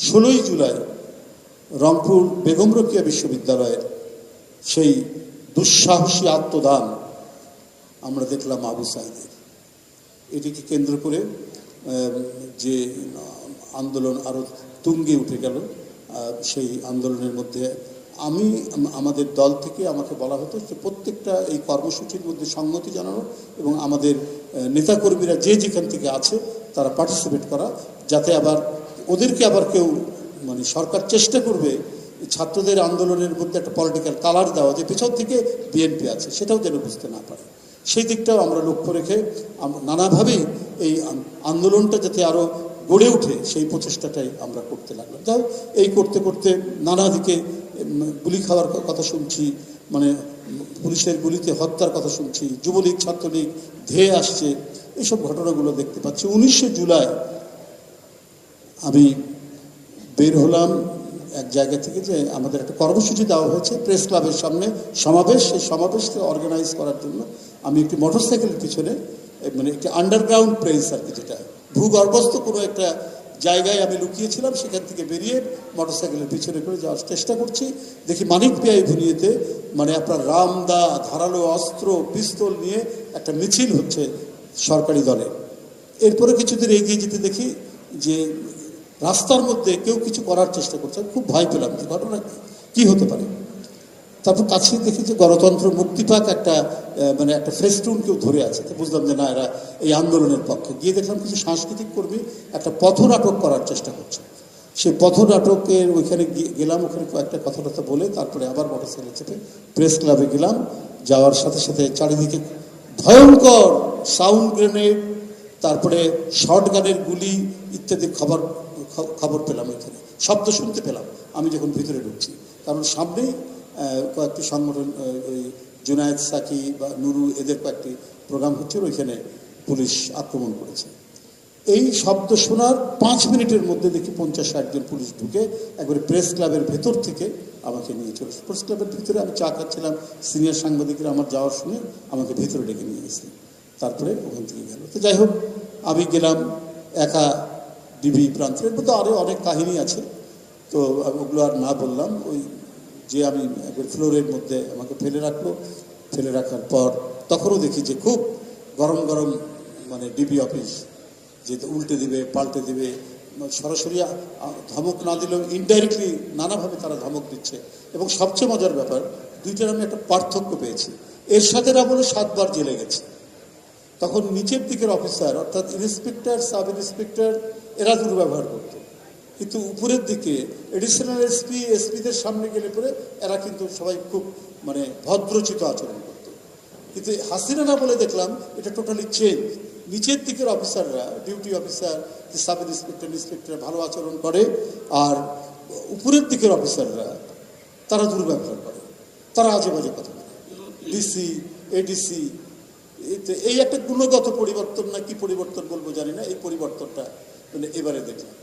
16ই জুলাই রংপুর বেগম রোকেয়া বিশ্ববিদ্যালয়ের সেই দুঃসাহসী আত্মদান আমরা দেখলাম আবু সাঈদের। এটিকে কেন্দ্র করে যে আন্দোলন আরও তুঙ্গে উঠে গেল, সেই আন্দোলনের মধ্যে আমাদের দল থেকে আমাকে বলা হতো যে প্রত্যেকটা এই কর্মসূচির মধ্যে সংহতি জানানো এবং আমাদের নেতাকর্মীরা যে যেখান থেকে আছে তারা পার্টিসিপেট করা, যাতে আবার ওদেরকে আবার কেউ মানে সরকার চেষ্টা করবে ছাত্রদের আন্দোলনের মধ্যে একটা পলিটিক্যাল কালার দেওয়া, যে পেছন থেকে বিএনপি আছে, সেটাও যেন বুঝতে না পারে। সেই দিকটাও আমরা লক্ষ্য রেখে নানাভাবেই এই আন্দোলনটা যাতে আরও গড়ে ওঠে সেই প্রচেষ্টাটাই আমরা করতে লাগলাম। যাই এই করতে করতে নানা দিকে গুলি খাওয়ার কথা শুনছি, মানে পুলিশের গুলিতে হত্যার কথা শুনছি, যুবলীগ ছাত্রলীগ ধেয়ে আসছে, এইসব ঘটনাগুলো দেখতে পাচ্ছি। 19শে জুলাই আমি বের হলাম এক জায়গা থেকে, যে আমাদের একটা কর্মসূচি দেওয়া হয়েছে প্রেস ক্লাবের সামনে সমাবেশ, সেই সমাবেশকে অর্গানাইজ করার জন্য আমি একটি মোটরসাইকেলের পিছনে, মানে একটি আন্ডারগ্রাউন্ড প্রেস আর কি, যেটা ভূগর্ভস্থ কোনো একটা জায়গায় আমি লুকিয়েছিলাম, সেখান থেকে বেরিয়ে মোটরসাইকেলের পিছনে করে যাওয়ার চেষ্টা করছি। দেখি মানিক পিয়া এভিনিউতে মানে আপনার রামদা, ধারালো অস্ত্র, পিস্তল নিয়ে একটা মিছিল হচ্ছে সরকারি দলের। এরপরে কিছুদিন এগিয়ে যেতে দেখি যে রাস্তার মধ্যে কেউ কিছু করার চেষ্টা করছে। খুব ভয় পেলাম যে ঘটনা কি হতে পারে। তারপর কাছে দেখি যে গণতন্ত্র মুক্তি পাক একটা মানে একটা ফেস্টুন কেউ ধরে আছে, তো বুঝলাম যে না, এরা এই আন্দোলনের পক্ষে। গিয়ে দেখলাম কিছু সাংস্কৃতিক কর্মী একটা পথনাটক করার চেষ্টা করছে। সেই পথনাটকের ওইখানে গেলাম, ওখানে কয়েকটা কথা বলে তারপরে আবার মোটরসাইকেল চেপে প্রেস ক্লাবে গেলাম। যাওয়ার সাথে সাথে চারিদিকে ভয়ঙ্কর সাউন্ড গ্রেনেড, তারপরে শর্ট গানের গুলি ইত্যাদি খবর পেলাম, ওইখানে শব্দ শুনতে পেলাম আমি যখন ভিতরে ঢুকছি। কারণ সামনেই কয়েকটি সংগঠন, ওই জুনায়েদ সাকি বা নুরু, এদের কয়েকটি প্রোগ্রাম হচ্ছিল, ওইখানে পুলিশ আক্রমণ করেছে। এই শব্দ শোনার 5 মিনিটের মধ্যে দেখি 50-60 জন পুলিশ ঢুকে একবারে প্রেস ক্লাবের ভেতর থেকে আমাকে নিয়ে চলে। প্রেস ক্লাবের ভিতরে আমি চা খাচ্ছিলাম, সিনিয়র সাংবাদিকরা আমার যাওয়ার শুনে আমাকে ভিতরে ডেকে নিয়ে গেছে, তারপরে ওখান থেকে গেল। তো যাই হোক, আমি গেলাম একা ডিবি প্রান্তের মধ্যে, আরও অনেক কাহিনী আছে, তো ওগুলো আর না বললাম। ওই যে আমি একবার ফ্লোরের মধ্যে আমাকে ফেলে রাখলো, ফেলে রাখার পর তখনও দেখি যে খুব গরম গরম মানে ডিবি অফিস, যে উল্টে দিবে, পাল্টে দিবে, সরাসরি ধমক না দিলেও ইনডাইরেক্টলি নানাভাবে তারা ধমক দিচ্ছে। এবং সবচেয়ে মজার ব্যাপার, দুইটার আমি একটা পার্থক্য পেয়েছি। এরশাদের আমলে 7 বার জেলে গেছে, তখন নিচের দিকের অফিসার অর্থাৎ ইন্সপেক্টর, সাব ইন্সপেক্টর এরা দুর্ব্যবহার করত, কিন্তু উপরের দিকে এডিশনাল এসপিদের সামনে গেলে পরে এরা কিন্তু সবাই খুব মানে ভদ্রচিত আচরণ করত। কিন্তু হাসিনা বলে দেখলাম এটা টোটালি চেঞ্জ। নিচের দিকের অফিসাররা, ডিউটি অফিসার, সাব ইন্সপেক্টর ভালো আচরণ করে, আর উপরের দিকের অফিসাররা তারা দুর্ব্যবহার করে, তারা আজে বাজে কথা বলে। ডিসি, এডিসি, এই একটা গুণগত পরিবর্তন না কি পরিবর্তন বলবো জানি না, এই পরিবর্তনটা মানে এবারে দেখলাম।